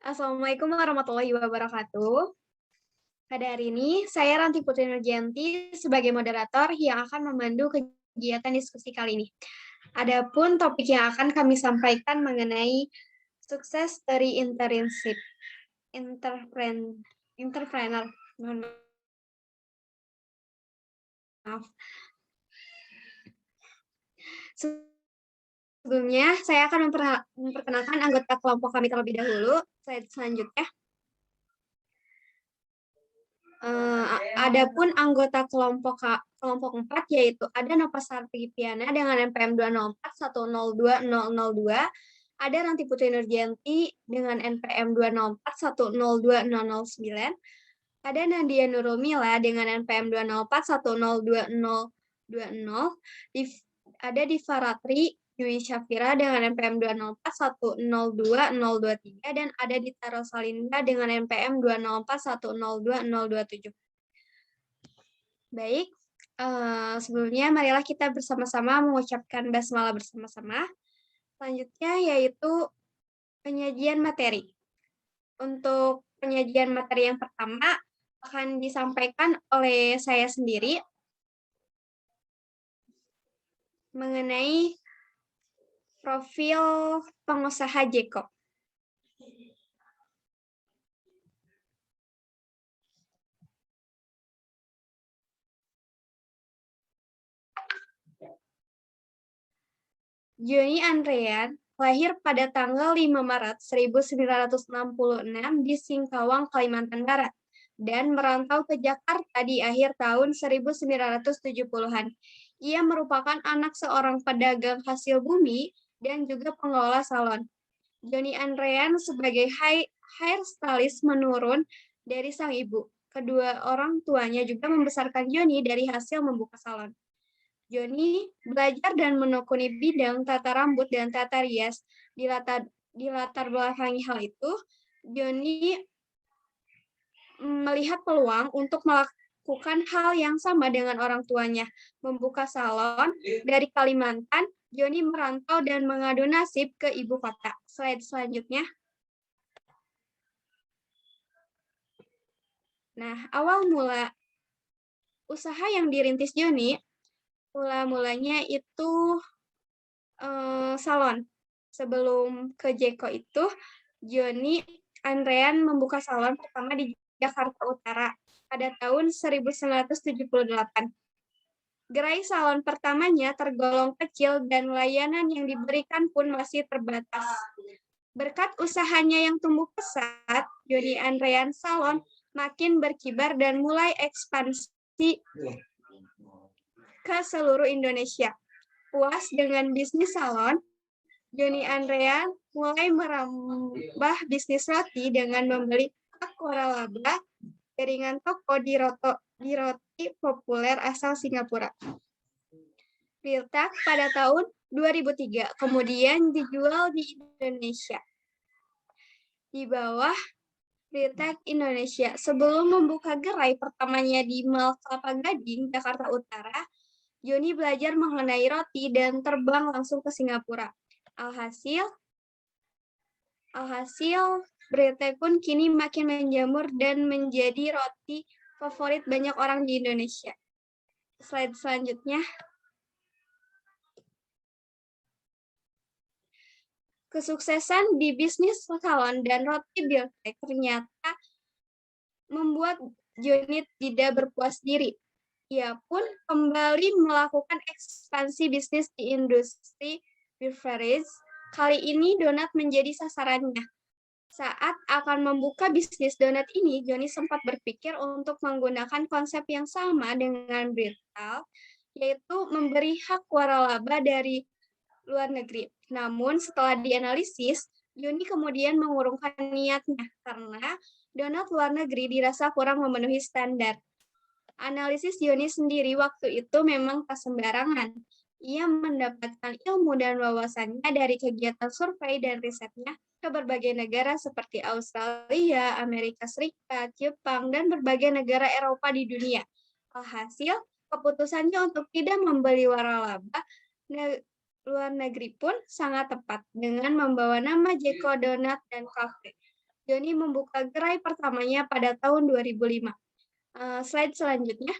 Assalamualaikum warahmatullahi wabarakatuh. Pada hari ini, saya Ranti Putri Nurjanti sebagai moderator yang akan memandu kegiatan diskusi kali ini. Adapun topik yang akan kami sampaikan mengenai sukses dari internship, entrepreneur. Mohon maaf. Sebelumnya, saya akan memperkenalkan anggota kelompok kami terlebih dahulu. Selanjutnya, adapun anggota kelompok 4 yaitu ada Nopasarti Piana dengan NPM 204102002, ada Ranti Putri Nurjanti dengan NPM 204102009, ada Nadia Nurul Mila dengan NPM 204102020, ada Diva Ratri Dwi Syafira dengan NPM 204102023 dan ada Dita Rosalinda dengan NPM 204102027. Baik, sebelumnya marilah kita bersama-sama mengucapkan basmalah bersama-sama. Selanjutnya yaitu penyajian materi. Untuk penyajian materi yang pertama akan disampaikan oleh saya sendiri mengenai profil pengusaha Jeko. Joni Andrean lahir pada tanggal 5 Maret 1966 di Singkawang, Kalimantan Barat, dan merantau ke Jakarta di akhir tahun 1970-an. Ia merupakan anak seorang pedagang hasil bumi dan juga pengelola salon. Joni Andrean sebagai hairstylist menurun dari sang ibu. Kedua orang tuanya juga membesarkan Joni dari hasil membuka salon. Joni belajar dan menekuni bidang tata rambut dan tata rias. Di latar belakangi hal itu, Joni melihat peluang untuk melakukan hal yang sama dengan orang tuanya, membuka salon. Dari Kalimantan, Joni merantau dan mengadu nasib ke ibu kota. Slide selanjutnya. Nah, awal mula usaha yang dirintis Joni, mulanya itu salon. Sebelum ke Jeko itu, Joni Andrean membuka salon pertama di Jakarta Utara pada tahun 1978. Gerai salon pertamanya tergolong kecil dan layanan yang diberikan pun masih terbatas. Berkat usahanya yang tumbuh pesat, Joni Andrean Salon makin berkibar dan mulai ekspansi ke seluruh Indonesia. Puas dengan bisnis salon, Joni Andrean mulai merambah bisnis roti dengan membeli Aqua Laba, jaringan toko di roti populer asal Singapura. Riltak pada tahun 2003, kemudian dijual di Indonesia. Di bawah Riltak Indonesia, sebelum membuka gerai pertamanya di Mall Kelapa Gading, Jakarta Utara, Joni belajar mengenai roti dan terbang langsung ke Singapura. Alhasil, Riltak pun kini makin menjamur dan menjadi roti favorit banyak orang di Indonesia. Slide selanjutnya. Kesuksesan di bisnis salon dan roti Riltak ternyata membuat Joni tidak berpuas diri. Ia pun kembali melakukan ekspansi bisnis di industri beverage. Kali ini donat menjadi sasarannya. Saat akan membuka bisnis donat ini, Joni sempat berpikir untuk menggunakan konsep yang sama dengan Brital, yaitu memberi hak waralaba dari luar negeri. Namun setelah dianalisis, Joni kemudian mengurungkan niatnya karena donat luar negeri dirasa kurang memenuhi standar. Analisis Joni sendiri waktu itu memang tak sembarangan. Ia mendapatkan ilmu dan wawasannya dari kegiatan survei dan risetnya ke berbagai negara seperti Australia, Amerika Serikat, Jepang, dan berbagai negara Eropa di dunia. Alhasil, keputusannya untuk tidak membeli waralaba luar negeri pun sangat tepat dengan membawa nama Jeko Donat dan Cafe. Joni membuka gerai pertamanya pada tahun 2005. Slide selanjutnya.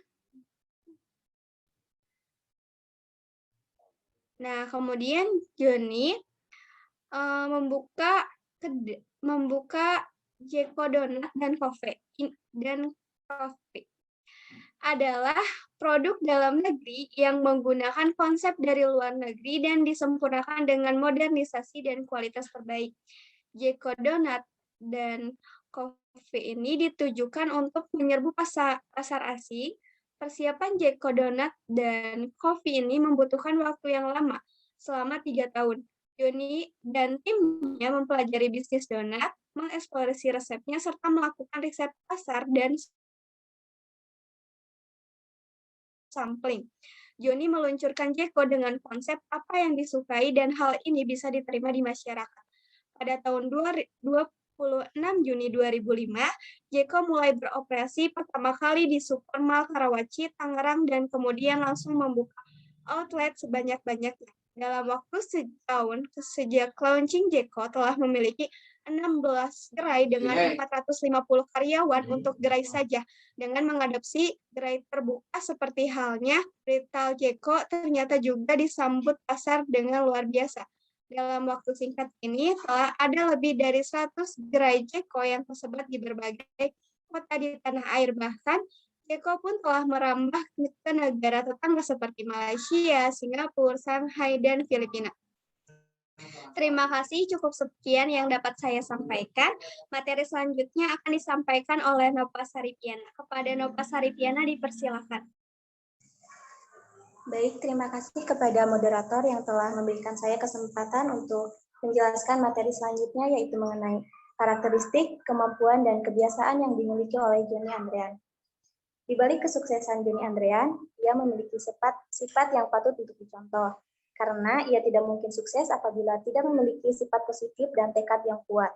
Nah, kemudian Joni membuka Jeko Donat dan Coffee adalah produk dalam negeri yang menggunakan konsep dari luar negeri dan disempurnakan dengan modernisasi dan kualitas terbaik. Jeko Donat dan Coffee ini ditujukan untuk menyerbu pasar asing. Persiapan Jeko Donat dan Coffee ini membutuhkan waktu yang lama, selama 3 tahun. Joni dan timnya mempelajari bisnis donat, mengeksplorasi resepnya, serta melakukan riset pasar dan sampling. Joni meluncurkan Jeko dengan konsep apa yang disukai dan hal ini bisa diterima di masyarakat. Pada tahun 26 Juni 2005, Jeko mulai beroperasi pertama kali di Supermall Karawaci, Tangerang, dan kemudian langsung membuka outlet sebanyak-banyaknya. Dalam waktu setahun sejak launching, Jeko telah memiliki 16 gerai dengan 450 karyawan untuk gerai saja. Dengan mengadopsi gerai terbuka seperti halnya retail Jeko, ternyata juga disambut pasar dengan luar biasa. Dalam waktu singkat ini, telah ada lebih dari 100 gerai Jeko yang tersebar di berbagai kota di tanah air. Bahkan, Jeko pun telah merambah ke negara tetangga seperti Malaysia, Singapura, Shanghai, dan Filipina. Terima kasih, cukup sekian yang dapat saya sampaikan. Materi selanjutnya akan disampaikan oleh Nopa Saripiana. Kepada Nopa Saripiana dipersilakan. Baik, terima kasih kepada moderator yang telah memberikan saya kesempatan untuk menjelaskan materi selanjutnya, yaitu mengenai karakteristik, kemampuan, dan kebiasaan yang dimiliki oleh Joni Andrean. Di balik kesuksesan Joni Andrean, ia memiliki sifat yang patut untuk dicontoh, karena ia tidak mungkin sukses apabila tidak memiliki sifat positif dan tekad yang kuat.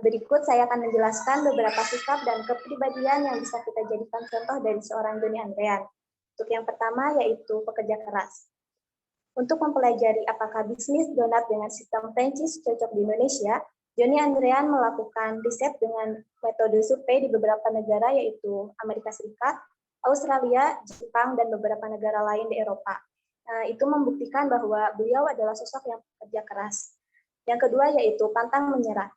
Berikut saya akan menjelaskan beberapa sikap dan kepribadian yang bisa kita jadikan contoh dari seorang Joni Andrean. Untuk yang pertama yaitu pekerja keras. Untuk mempelajari apakah bisnis donat dengan sistem franchise cocok di Indonesia, Joni Andrean melakukan riset dengan metode survei di beberapa negara yaitu Amerika Serikat, Australia, Jepang, dan beberapa negara lain di Eropa. Itu membuktikan bahwa beliau adalah sosok yang bekerja keras. Yang kedua yaitu pantang menyerah.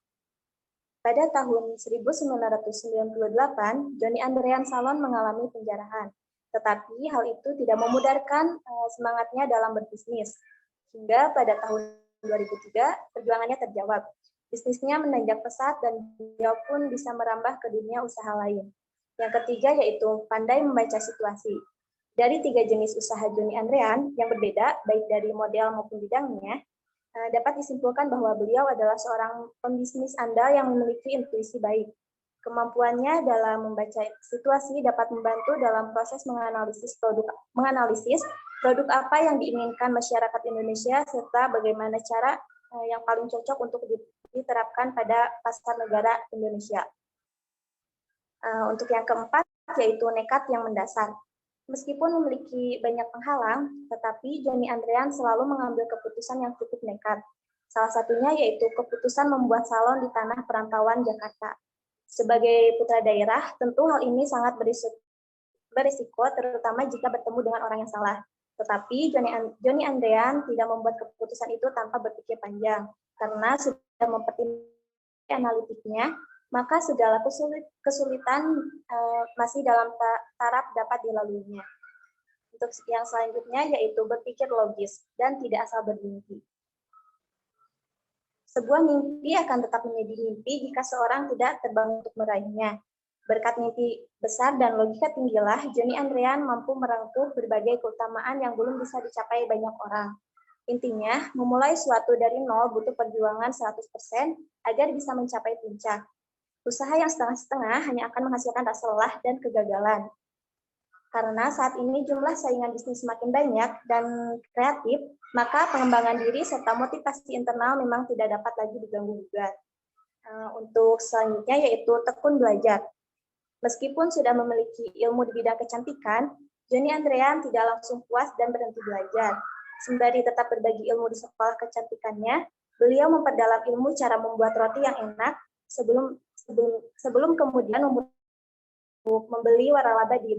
Pada tahun 1998, Joni Andrean Salon mengalami penjarahan. Tetapi hal itu tidak memudarkan semangatnya dalam berbisnis. Hingga pada tahun 2003, perjuangannya terjawab. Bisnisnya menanjak pesat dan beliau pun bisa merambah ke dunia usaha lain. Yang ketiga yaitu pandai membaca situasi. Dari 3 jenis usaha Joni Andrean yang berbeda, baik dari model maupun bidangnya, dapat disimpulkan bahwa beliau adalah seorang pembisnis andal yang memiliki intuisi baik. Kemampuannya dalam membaca situasi dapat membantu dalam proses menganalisis produk apa yang diinginkan masyarakat Indonesia serta bagaimana cara yang paling cocok untuk diterapkan pada pasar negara Indonesia. Untuk yang keempat yaitu nekat yang mendasar. Meskipun memiliki banyak penghalang, tetapi Joni Andrean selalu mengambil keputusan yang cukup nekat. Salah satunya yaitu keputusan membuat salon di tanah perantauan Jakarta. Sebagai putra daerah, tentu hal ini sangat berisiko, terutama jika bertemu dengan orang yang salah. Tetapi Joni Andrean tidak membuat keputusan itu tanpa berpikir panjang, karena sudah mempertimbangkan analitiknya, maka segala kesulitan masih dalam taraf dapat dilaluinya. Untuk yang selanjutnya yaitu berpikir logis dan tidak asal bermimpi. Sebuah mimpi akan tetap menjadi mimpi jika seorang tidak terbangun untuk meraihnya. Berkat mimpi besar dan logika tinggilah, Joni Andrean mampu merangkum berbagai keutamaan yang belum bisa dicapai banyak orang. Intinya, memulai suatu dari nol butuh perjuangan 100% agar bisa mencapai puncak. Usaha yang setengah-setengah hanya akan menghasilkan rasa lelah dan kegagalan. Karena saat ini jumlah saingan bisnis semakin banyak dan kreatif, maka pengembangan diri serta motivasi internal memang tidak dapat lagi diganggu-gugat. Untuk selanjutnya yaitu tekun belajar. Meskipun sudah memiliki ilmu di bidang kecantikan, Joni Andrean tidak langsung puas dan berhenti belajar. Sembari tetap berbagi ilmu di sekolah kecantikannya, beliau memperdalam ilmu cara membuat roti yang enak, sebelum kemudian membeli waralaba di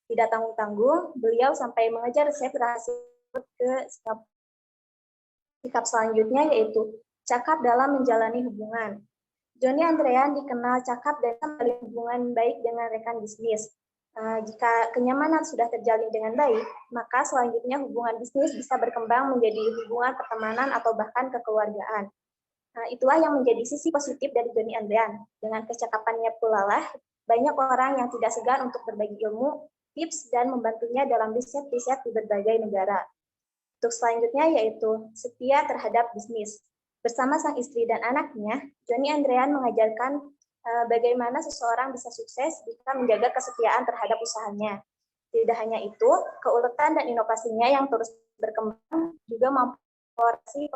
tidak tanggung-tanggung, beliau sampai mengejar resep rahasia ke sikap selanjutnya, yaitu cakap dalam menjalani hubungan. Johnny Andrean dikenal cakap dan menjalin hubungan baik dengan rekan bisnis. Jika kenyamanan sudah terjalin dengan baik, maka selanjutnya hubungan bisnis bisa berkembang menjadi hubungan pertemanan atau bahkan kekeluargaan. Itulah yang menjadi sisi positif dari Johnny Andrean. Dengan kecakapannya pula lah, banyak orang yang tidak segan untuk berbagi ilmu, tips, dan membantunya dalam riset-riset di berbagai negara. Untuk selanjutnya yaitu setia terhadap bisnis. Bersama sang istri dan anaknya, Johnny Andrean mengajarkan bagaimana seseorang bisa sukses jika menjaga kesetiaan terhadap usahanya. Tidak hanya itu, keuletan dan inovasinya yang terus berkembang juga mempengaruhi.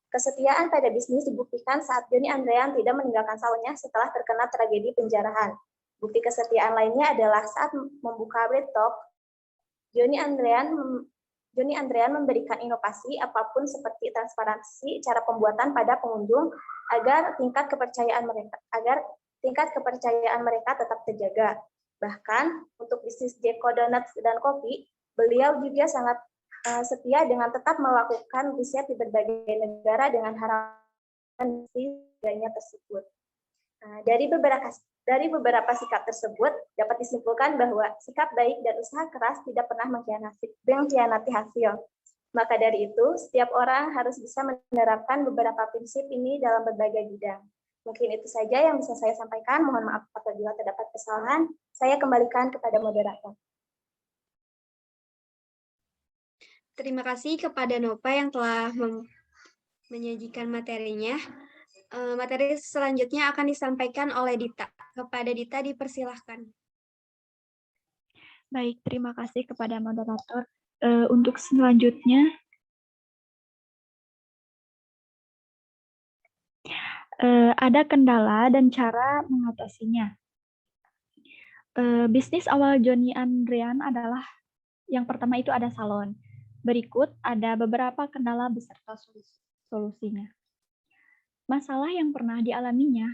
Kesetiaan pada bisnis dibuktikan saat Johnny Andrean tidak meninggalkan salonnya setelah terkena tragedi penjarahan. Bukti kesetiaan lainnya adalah saat membuka Bread Talk, Johnny Andrean memberikan inovasi apapun seperti transparansi cara pembuatan pada pengunjung agar tingkat kepercayaan mereka tetap terjaga. Bahkan untuk bisnis Jeko Donuts dan kopi, beliau juga sangat setia dengan tetap melakukan riset di berbagai negara dengan harapan bisnisnya tersebut. Dari beberapa sikap tersebut dapat disimpulkan bahwa sikap baik dan usaha keras tidak pernah mengkhianati hasil. Maka dari itu, setiap orang harus bisa menerapkan beberapa prinsip ini dalam berbagai bidang. Mungkin itu saja yang bisa saya sampaikan. Mohon maaf apabila terdapat kesalahan. Saya kembalikan kepada moderator. Terima kasih kepada Nova yang telah menyajikan materinya. Materi selanjutnya akan disampaikan oleh Dita. Kepada Dita dipersilahkan. Baik, terima kasih kepada moderator. Untuk selanjutnya, ada kendala dan cara mengatasinya. Bisnis awal Johnny Andrean adalah, yang pertama itu ada salon. Berikut ada beberapa kendala beserta solusinya. Masalah yang pernah dialaminya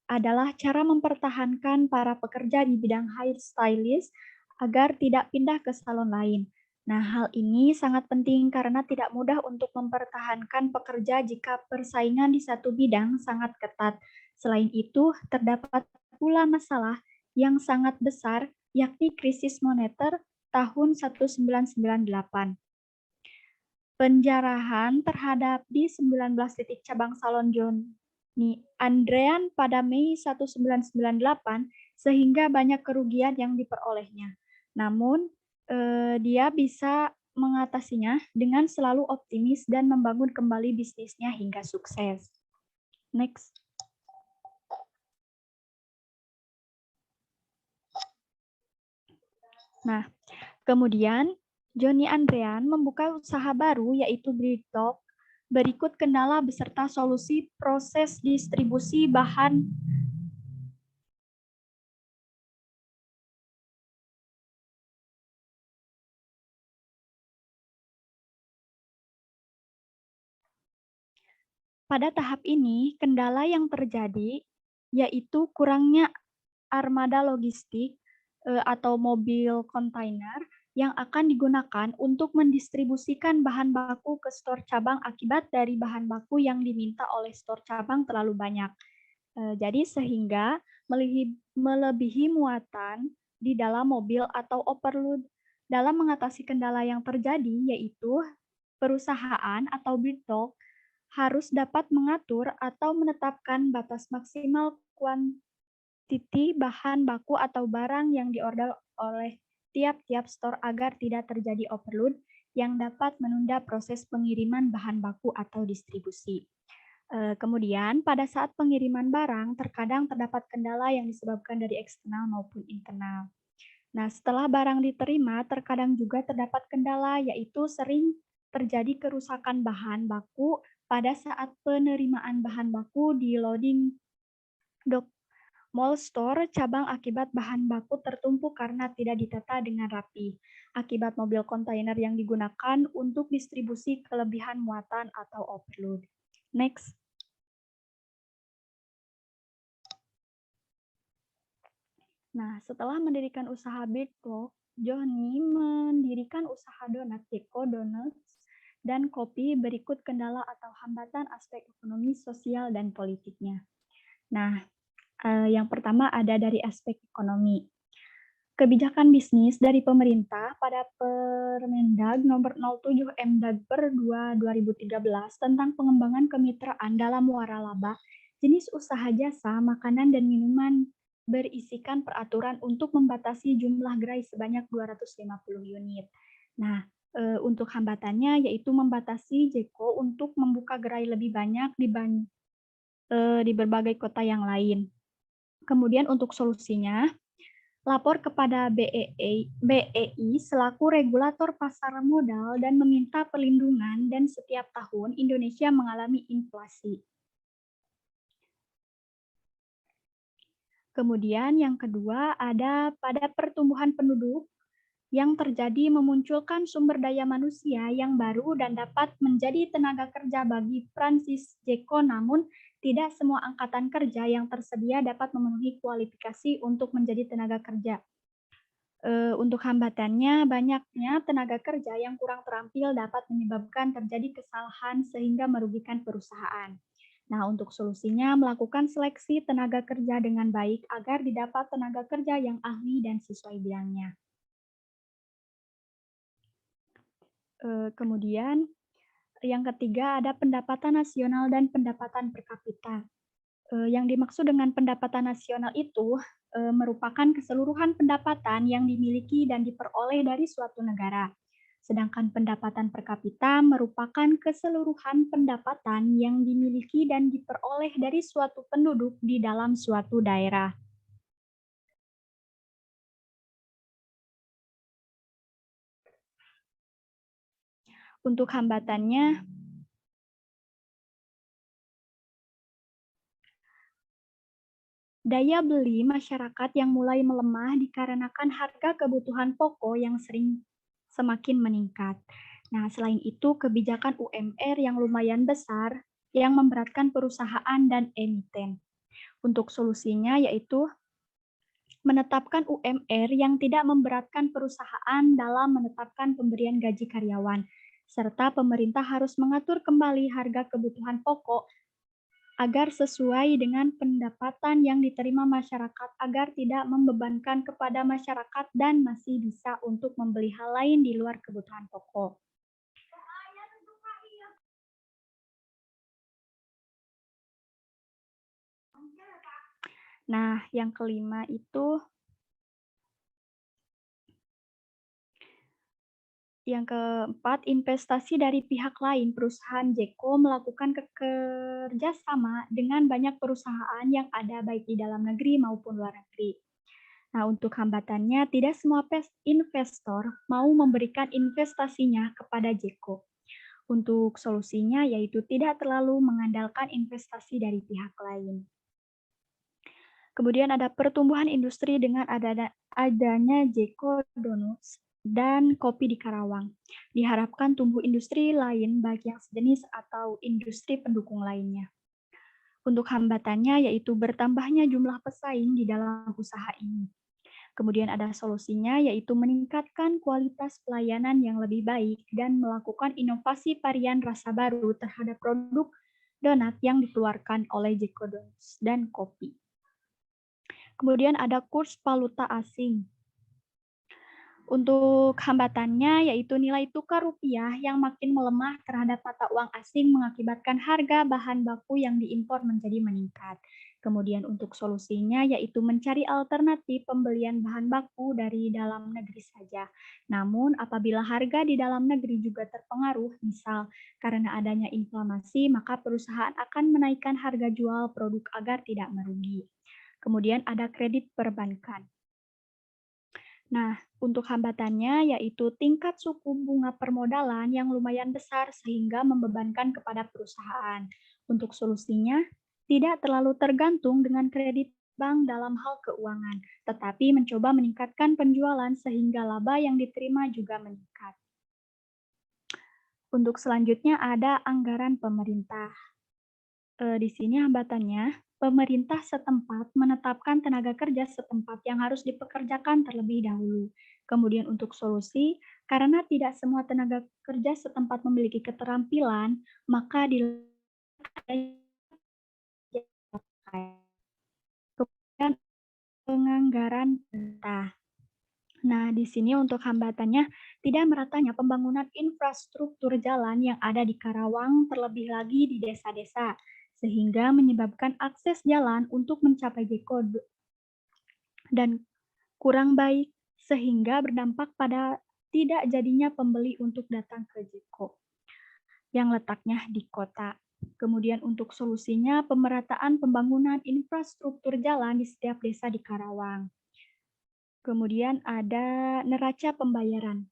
adalah cara mempertahankan para pekerja di bidang hair stylist agar tidak pindah ke salon lain. Nah, hal ini sangat penting karena tidak mudah untuk mempertahankan pekerja jika persaingan di satu bidang sangat ketat. Selain itu, terdapat pula masalah yang sangat besar, yakni krisis moneter tahun 1998. Penjarahan terhadap di 19 titik cabang salon Johnny Andrean pada Mei 1998 sehingga banyak kerugian yang diperolehnya. Namun, dia bisa mengatasinya dengan selalu optimis dan membangun kembali bisnisnya hingga sukses. Next. Nah, kemudian Johnny Andrean membuka usaha baru yaitu Bread Talk. Berikut kendala beserta solusi proses distribusi bahan pada tahap ini. Kendala yang terjadi yaitu kurangnya armada logistik atau mobil kontainer yang akan digunakan untuk mendistribusikan bahan baku ke stor cabang akibat dari bahan baku yang diminta oleh stor cabang terlalu banyak. Jadi sehingga melebihi muatan di dalam mobil atau overload. Dalam mengatasi kendala yang terjadi, yaitu perusahaan atau Bread Talk harus dapat mengatur atau menetapkan batas maksimal kuantiti bahan baku atau barang yang diorder oleh tiap-tiap store agar tidak terjadi overload yang dapat menunda proses pengiriman bahan baku atau distribusi. Kemudian, pada saat pengiriman barang, terkadang terdapat kendala yang disebabkan dari eksternal maupun internal. Nah, setelah barang diterima, terkadang juga terdapat kendala, yaitu sering terjadi kerusakan bahan baku pada saat penerimaan bahan baku di loading dock mall store cabang akibat bahan baku tertumpuk karena tidak ditata dengan rapi, akibat mobil kontainer yang digunakan untuk distribusi kelebihan muatan atau overload. Next. Nah, setelah mendirikan usaha Birchbox, Johnny mendirikan usaha donat Jeko Donuts dan kopi. Berikut kendala atau hambatan aspek ekonomi, sosial, dan politiknya. Nah, yang pertama ada dari aspek ekonomi. Kebijakan bisnis dari pemerintah pada Permendag nomor 07 Mdag per 2 2013 tentang pengembangan kemitraan dalam waralaba, jenis usaha jasa, makanan, dan minuman berisikan peraturan untuk membatasi jumlah gerai sebanyak 250 unit. Nah, untuk hambatannya yaitu membatasi Jeko untuk membuka gerai lebih banyak di berbagai kota yang lain. Kemudian untuk solusinya, lapor kepada BEI selaku regulator pasar modal dan meminta perlindungan, dan setiap tahun Indonesia mengalami inflasi. Kemudian yang kedua ada pada pertumbuhan penduduk yang terjadi memunculkan sumber daya manusia yang baru dan dapat menjadi tenaga kerja bagi Francis Jeko, namun tidak semua angkatan kerja yang tersedia dapat memenuhi kualifikasi untuk menjadi tenaga kerja. Untuk hambatannya, banyaknya tenaga kerja yang kurang terampil dapat menyebabkan terjadi kesalahan sehingga merugikan perusahaan. Nah, untuk solusinya melakukan seleksi tenaga kerja dengan baik agar didapat tenaga kerja yang ahli dan sesuai bidangnya. Kemudian yang ketiga ada pendapatan nasional dan pendapatan per kapita. Yang dimaksud dengan pendapatan nasional itu merupakan keseluruhan pendapatan yang dimiliki dan diperoleh dari suatu negara. Sedangkan pendapatan per kapita merupakan keseluruhan pendapatan yang dimiliki dan diperoleh dari suatu penduduk di dalam suatu daerah. Untuk hambatannya, daya beli masyarakat yang mulai melemah dikarenakan harga kebutuhan pokok yang sering semakin meningkat. Nah, selain itu, kebijakan UMR yang lumayan besar yang memberatkan perusahaan dan emiten. Untuk solusinya yaitu menetapkan UMR yang tidak memberatkan perusahaan dalam menetapkan pemberian gaji karyawan, serta pemerintah harus mengatur kembali harga kebutuhan pokok agar sesuai dengan pendapatan yang diterima masyarakat agar tidak membebankan kepada masyarakat dan masih bisa untuk membeli hal lain di luar kebutuhan pokok. Nah, yang kelima itu yang keempat, investasi dari pihak lain. Perusahaan Jeko melakukan kerjasama dengan banyak perusahaan yang ada baik di dalam negeri maupun luar negeri. Nah, untuk hambatannya, tidak semua investor mau memberikan investasinya kepada Jeko. Untuk solusinya yaitu tidak terlalu mengandalkan investasi dari pihak lain. Kemudian ada pertumbuhan industri dengan adanya Jeko Donuts dan kopi di Karawang. Diharapkan tumbuh industri lain baik yang sejenis atau industri pendukung lainnya. Untuk hambatannya yaitu bertambahnya jumlah pesaing di dalam usaha ini. Kemudian ada solusinya yaitu meningkatkan kualitas pelayanan yang lebih baik dan melakukan inovasi varian rasa baru terhadap produk donat yang dikeluarkan oleh Jeko Donuts dan kopi. Kemudian ada kurs valuta asing. Untuk hambatannya yaitu nilai tukar rupiah yang makin melemah terhadap mata uang asing mengakibatkan harga bahan baku yang diimpor menjadi meningkat. Kemudian untuk solusinya yaitu mencari alternatif pembelian bahan baku dari dalam negeri saja. Namun apabila harga di dalam negeri juga terpengaruh, misal karena adanya inflasi, maka perusahaan akan menaikkan harga jual produk agar tidak merugi. Kemudian ada kredit perbankan. Nah, untuk hambatannya yaitu tingkat suku bunga permodalan yang lumayan besar sehingga membebankan kepada perusahaan. Untuk solusinya, tidak terlalu tergantung dengan kredit bank dalam hal keuangan, tetapi mencoba meningkatkan penjualan sehingga laba yang diterima juga meningkat. Untuk selanjutnya ada anggaran pemerintah. Di sini hambatannya, pemerintah setempat menetapkan tenaga kerja setempat yang harus dipekerjakan terlebih dahulu. Kemudian untuk solusi, karena tidak semua tenaga kerja setempat memiliki keterampilan, maka kemudian penganggaran pemerintah. Nah, di sini untuk hambatannya, tidak meratanya pembangunan infrastruktur jalan yang ada di Karawang, terlebih lagi di desa-desa, sehingga menyebabkan akses jalan untuk mencapai Jeko dan kurang baik, sehingga berdampak pada tidak jadinya pembeli untuk datang ke Jeko yang letaknya di kota. Kemudian untuk solusinya, pemerataan pembangunan infrastruktur jalan di setiap desa di Karawang. Kemudian ada neraca pembayaran.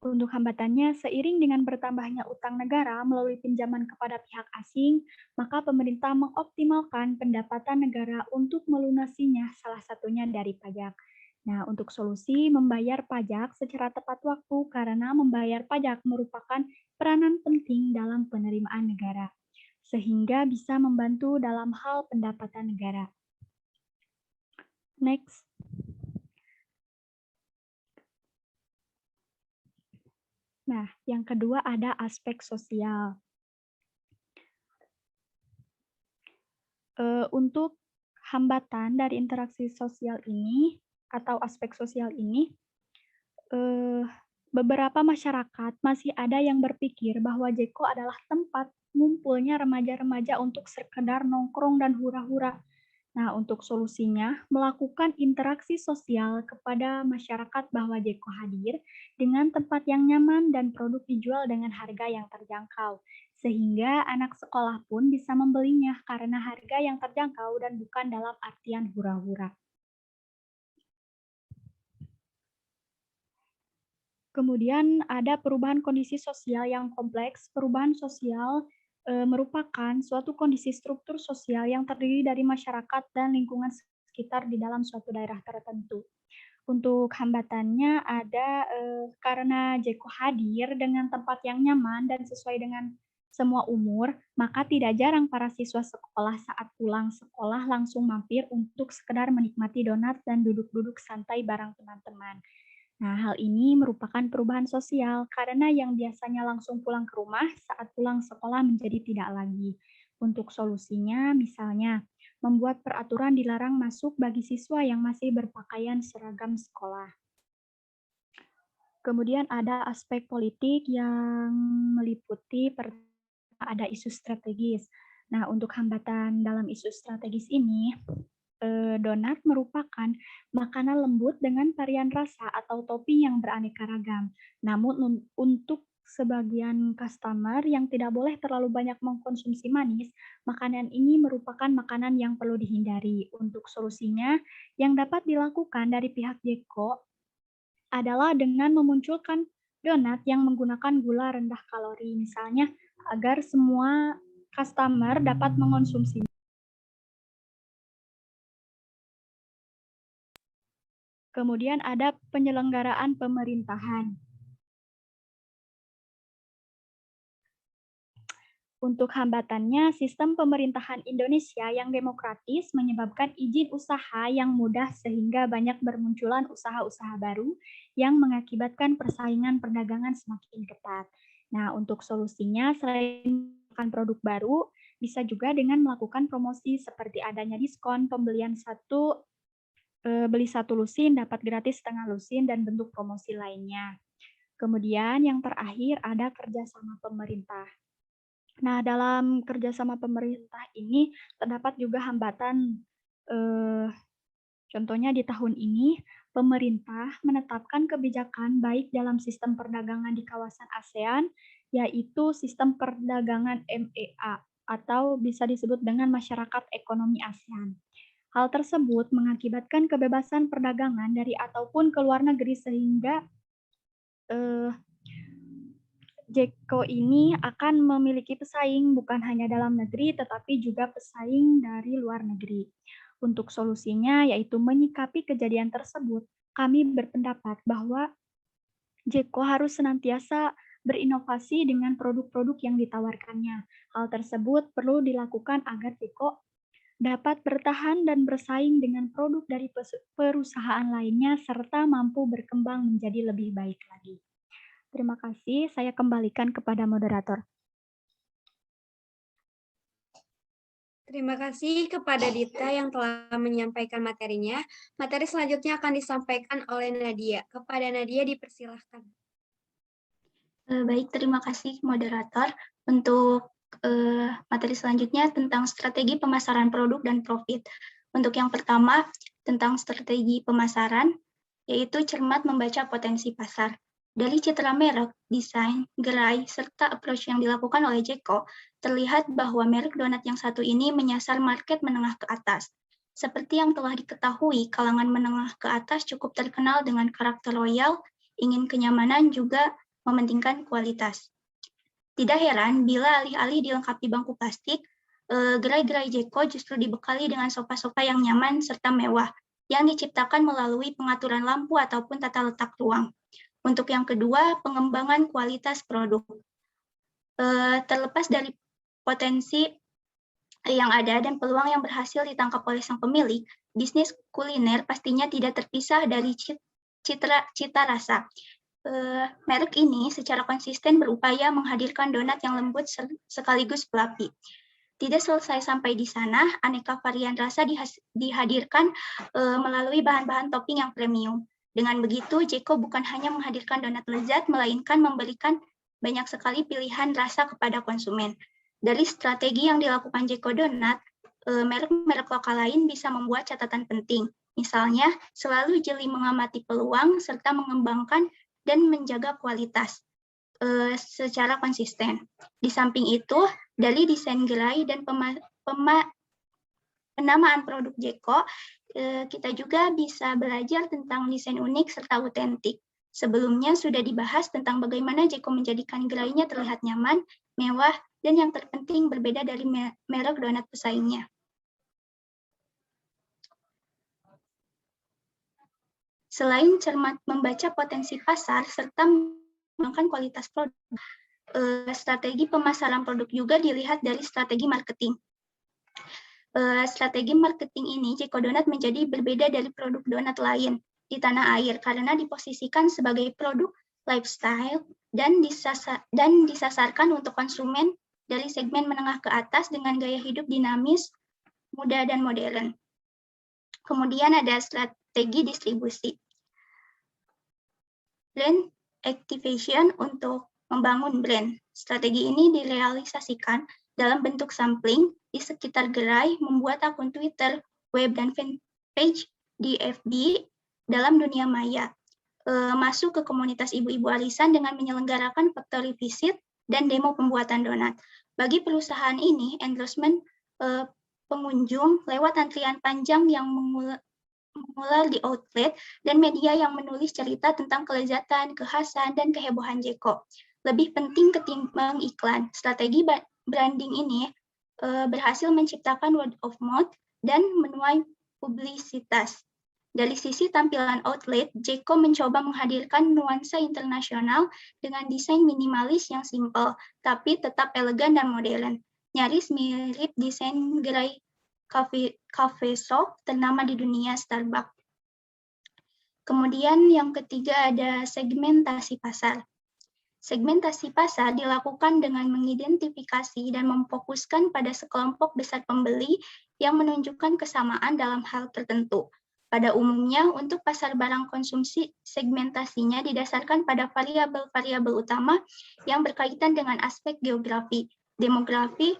Untuk hambatannya, seiring dengan bertambahnya utang negara melalui pinjaman kepada pihak asing, maka pemerintah mengoptimalkan pendapatan negara untuk melunasinya, salah satunya dari pajak. Nah, untuk solusi membayar pajak secara tepat waktu karena membayar pajak merupakan peranan penting dalam penerimaan negara, sehingga bisa membantu dalam hal pendapatan negara. Next. Nah, yang kedua ada aspek sosial. Untuk hambatan dari interaksi sosial ini atau aspek sosial ini, beberapa masyarakat masih ada yang berpikir bahwa Jeko adalah tempat ngumpulnya remaja-remaja untuk sekedar nongkrong dan hura-hura. Nah, untuk solusinya, melakukan interaksi sosial kepada masyarakat bahwa Jeko hadir dengan tempat yang nyaman dan produk dijual dengan harga yang terjangkau. Sehingga anak sekolah pun bisa membelinya karena harga yang terjangkau dan bukan dalam artian hura-hura. Kemudian ada perubahan kondisi sosial yang kompleks. Perubahan sosial merupakan suatu kondisi struktur sosial yang terdiri dari masyarakat dan lingkungan sekitar di dalam suatu daerah tertentu. Untuk hambatannya ada karena Jeko hadir dengan tempat yang nyaman dan sesuai dengan semua umur, maka tidak jarang para siswa sekolah saat pulang sekolah langsung mampir untuk sekedar menikmati donat dan duduk-duduk santai bareng teman-teman. Nah, hal ini merupakan perubahan sosial karena yang biasanya langsung pulang ke rumah saat pulang sekolah menjadi tidak lagi. Untuk solusinya, misalnya, membuat peraturan dilarang masuk bagi siswa yang masih berpakaian seragam sekolah. Kemudian ada aspek politik yang meliputi ada isu strategis. Nah, untuk hambatan dalam isu strategis ini, donat merupakan makanan lembut dengan varian rasa atau topping yang beraneka ragam. Namun untuk sebagian customer yang tidak boleh terlalu banyak mengkonsumsi manis, makanan ini merupakan makanan yang perlu dihindari. Untuk solusinya, yang dapat dilakukan dari pihak Jeko adalah dengan memunculkan donat yang menggunakan gula rendah kalori, misalnya agar semua customer dapat mengonsumsi. Kemudian ada penyelenggaraan pemerintahan. Untuk hambatannya, sistem pemerintahan Indonesia yang demokratis menyebabkan izin usaha yang mudah sehingga banyak bermunculan usaha-usaha baru yang mengakibatkan persaingan perdagangan semakin ketat. Nah, untuk solusinya selain melakukan produk baru, bisa juga dengan melakukan promosi seperti adanya diskon pembelian beli satu lusin dapat gratis setengah lusin dan bentuk promosi lainnya. Kemudian yang terakhir ada kerjasama pemerintah. Nah, dalam kerjasama pemerintah ini terdapat juga hambatan. Contohnya di tahun ini, pemerintah menetapkan kebijakan baik dalam sistem perdagangan di kawasan ASEAN, yaitu sistem perdagangan MEA, atau bisa disebut dengan masyarakat ekonomi ASEAN. Hal tersebut mengakibatkan kebebasan perdagangan dari ataupun ke luar negeri sehingga Jeko ini akan memiliki pesaing bukan hanya dalam negeri tetapi juga pesaing dari luar negeri. Untuk solusinya yaitu menyikapi kejadian tersebut, kami berpendapat bahwa Jeko harus senantiasa berinovasi dengan produk-produk yang ditawarkannya. Hal tersebut perlu dilakukan agar Jeko dapat bertahan dan bersaing dengan produk dari perusahaan lainnya serta mampu berkembang menjadi lebih baik lagi. Terima kasih, saya kembalikan kepada moderator. Terima kasih kepada Dita yang telah menyampaikan materinya. Materi selanjutnya akan disampaikan oleh Nadia. Kepada Nadia dipersilahkan. Baik, terima kasih moderator. Untuk materi selanjutnya tentang strategi pemasaran produk dan profit. Untuk yang pertama, tentang strategi pemasaran, yaitu cermat membaca potensi pasar. Dari citra merek, desain, gerai, serta approach yang dilakukan oleh Jeko, terlihat bahwa merek donat yang satu ini menyasar market menengah ke atas. Seperti yang telah diketahui, kalangan menengah ke atas cukup terkenal dengan karakter loyal, ingin kenyamanan, juga mementingkan kualitas. Tidak heran bila alih-alih dilengkapi bangku plastik, gerai-gerai Jeko justru dibekali dengan sofa-sofa yang nyaman serta mewah, yang diciptakan melalui pengaturan lampu ataupun tata letak ruang. Untuk yang kedua, pengembangan kualitas produk. Terlepas dari potensi yang ada dan peluang yang berhasil ditangkap oleh sang pemilik, bisnis kuliner pastinya tidak terpisah dari cita rasa. Merek ini secara konsisten berupaya menghadirkan donat yang lembut sekaligus fluffy. Tidak selesai sampai di sana, aneka varian rasa dihadirkan melalui bahan-bahan topping yang premium. Dengan begitu, Jeko bukan hanya menghadirkan donat lezat, melainkan memberikan banyak sekali pilihan rasa kepada konsumen. Dari strategi yang dilakukan Jeko Donat, merek-merek lokal lain bisa membuat catatan penting. Misalnya, selalu jeli mengamati peluang serta mengembangkan dan menjaga kualitas secara konsisten. Di samping itu, dari desain gerai dan penamaan produk Jeko, kita juga bisa belajar tentang desain unik serta autentik. Sebelumnya sudah dibahas tentang bagaimana Jeko menjadikan gerainya terlihat nyaman, mewah, dan yang terpenting berbeda dari merek donat pesaingnya. Selain cermat membaca potensi pasar serta mengembangkan kualitas produk, strategi pemasaran produk juga dilihat dari strategi marketing. Strategi marketing ini, Jeko Donat menjadi berbeda dari produk donat lain di tanah air karena diposisikan sebagai produk lifestyle dan disasarkan untuk konsumen dari segmen menengah ke atas dengan gaya hidup dinamis, muda, dan modern. Kemudian ada strategi distribusi. Brand activation untuk membangun brand. Strategi ini direalisasikan dalam bentuk sampling di sekitar gerai, membuat akun Twitter, web, dan fanpage di FB dalam dunia maya. Masuk ke komunitas ibu-ibu arisan dengan menyelenggarakan factory visit dan demo pembuatan donat. Bagi perusahaan ini, endorsement pengunjung lewat antrian panjang yang mengular di outlet dan media yang menulis cerita tentang kelezatan, kekhasan, dan kehebohan Jeko. Lebih penting ketimbang iklan, strategi branding ini berhasil menciptakan word of mouth dan menuai publisitas. Dari sisi tampilan outlet, Jeko mencoba menghadirkan nuansa internasional dengan desain minimalis yang simpel, tapi tetap elegan dan modern. Nyaris mirip desain gerai cafe shop ternama di dunia, Starbucks. Kemudian yang ketiga ada segmentasi pasar. Segmentasi pasar dilakukan dengan mengidentifikasi dan memfokuskan pada sekelompok besar pembeli yang menunjukkan kesamaan dalam hal tertentu. Pada umumnya, untuk pasar barang konsumsi, segmentasinya didasarkan pada variabel-variabel utama yang berkaitan dengan aspek geografi, demografi,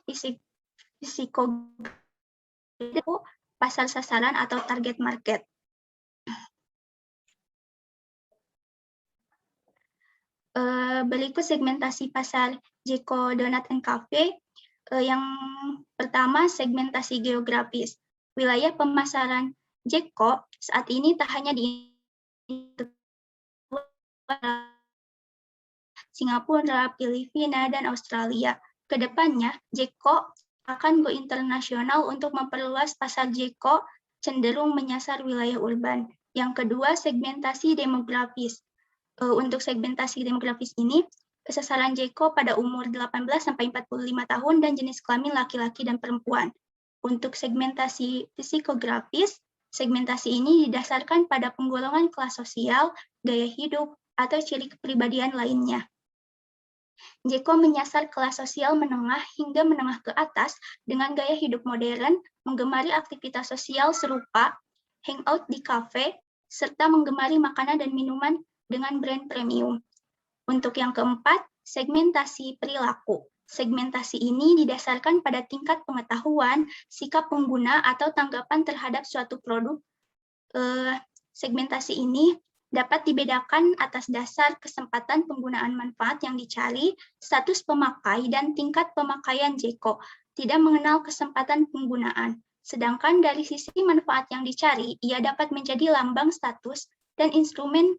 psikografi, pasar sasaran atau target market. Berikut segmentasi pasar Jeko Donat & Cafe. Yang pertama, segmentasi geografis. Wilayah pemasaran Jeko saat ini tak hanya di Singapura, Filipina, dan Australia. Kedepannya, Jeko akan go internasional untuk memperluas pasar Jeko cenderung menyasar wilayah urban. Yang kedua, segmentasi demografis. Untuk segmentasi demografis ini, sasaran JECO pada umur 18-45 tahun dan jenis kelamin laki-laki dan perempuan. Untuk segmentasi psikografis, segmentasi ini didasarkan pada penggolongan kelas sosial, gaya hidup, atau ciri kepribadian lainnya. JECO menyasar kelas sosial menengah hingga menengah ke atas dengan gaya hidup modern, menggemari aktivitas sosial serupa, hangout di kafe, serta menggemari makanan dan minuman dengan brand premium. Untuk yang keempat, segmentasi perilaku. Segmentasi ini didasarkan pada tingkat pengetahuan, sikap pengguna, atau tanggapan terhadap suatu produk. Segmentasi ini dapat dibedakan atas dasar kesempatan penggunaan manfaat yang dicari, status pemakai, dan tingkat pemakaian JECO, tidak mengenal kesempatan penggunaan. Sedangkan dari sisi manfaat yang dicari, ia dapat menjadi lambang status dan instrumen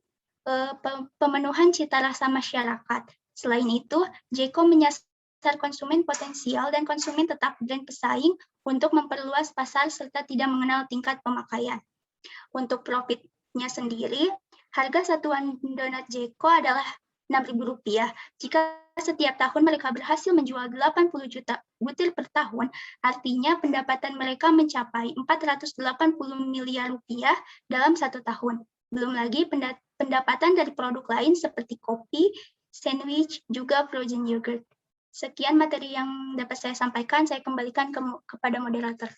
pemenuhan cita rasa masyarakat. Selain itu, JECO menyasar konsumen potensial dan konsumen tetap brand pesaing untuk memperluas pasar serta tidak mengenal tingkat pemakaian. Untuk profitnya sendiri, harga satuan donat JECO adalah Rp6.000. Jika setiap tahun mereka berhasil menjual 80 juta butir per tahun, artinya pendapatan mereka mencapai Rp480 miliar dalam 1 tahun. Belum lagi pendapatan dari produk lain seperti kopi, sandwich, juga frozen yogurt. Sekian materi yang dapat saya sampaikan, saya kembalikan kepada moderator.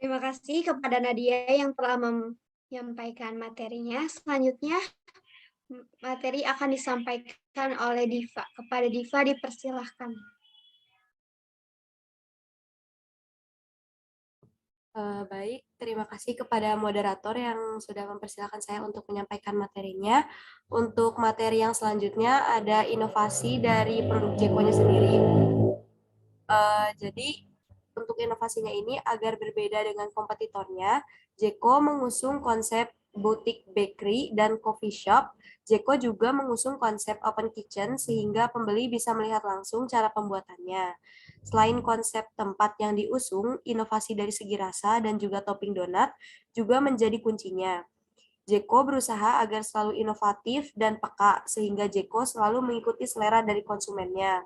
Terima kasih kepada Nadia yang telah menyampaikan materinya. Selanjutnya, materi akan disampaikan oleh Diva. Kepada Diva dipersilahkan. Baik, terima kasih kepada moderator yang sudah mempersilahkan saya untuk menyampaikan materinya. Untuk materi yang selanjutnya ada inovasi dari produk JECO-nya sendiri. Jadi, untuk inovasinya ini agar berbeda dengan kompetitornya, JECO mengusung konsep boutique bakery dan coffee shop. JECO juga mengusung konsep open kitchen sehingga pembeli bisa melihat langsung cara pembuatannya. Selain konsep tempat yang diusung, inovasi dari segi rasa dan juga topping donat juga menjadi kuncinya. JECO berusaha agar selalu inovatif dan peka sehingga JECO selalu mengikuti selera dari konsumennya.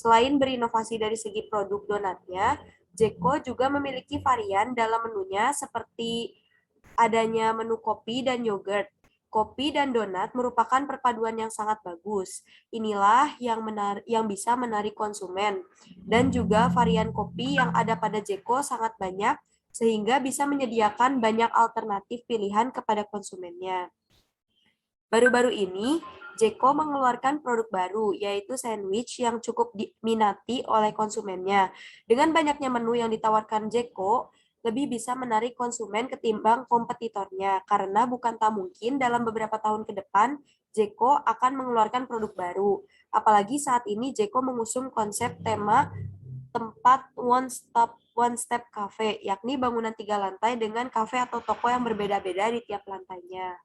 Selain berinovasi dari segi produk donatnya, JECO juga memiliki varian dalam menunya seperti adanya menu kopi dan yogurt. Kopi dan donat merupakan perpaduan yang sangat bagus. Inilah yang bisa menarik konsumen. Dan juga varian kopi yang ada pada JECO sangat banyak, sehingga bisa menyediakan banyak alternatif pilihan kepada konsumennya. Baru-baru ini, JECO mengeluarkan produk baru, yaitu sandwich yang cukup diminati oleh konsumennya. Dengan banyaknya menu yang ditawarkan JECO, lebih bisa menarik konsumen ketimbang kompetitornya, karena bukan tak mungkin dalam beberapa tahun ke depan, JECO akan mengeluarkan produk baru. Apalagi saat ini JECO mengusung konsep tema tempat one step cafe, yakni bangunan 3 lantai dengan kafe atau toko yang berbeda-beda di tiap lantainya.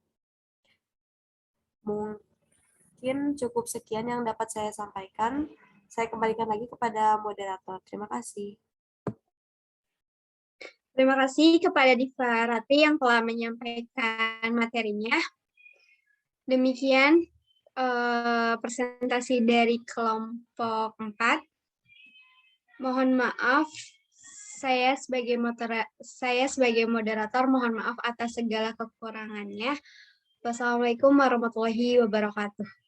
Mungkin cukup sekian yang dapat saya sampaikan. Saya kembalikan lagi kepada moderator. Terima kasih. Terima kasih kepada Diva Ratri yang telah menyampaikan materinya. Demikian presentasi dari kelompok 4. Mohon maaf, saya sebagai moderator mohon maaf atas segala kekurangannya. Wassalamualaikum warahmatullahi wabarakatuh.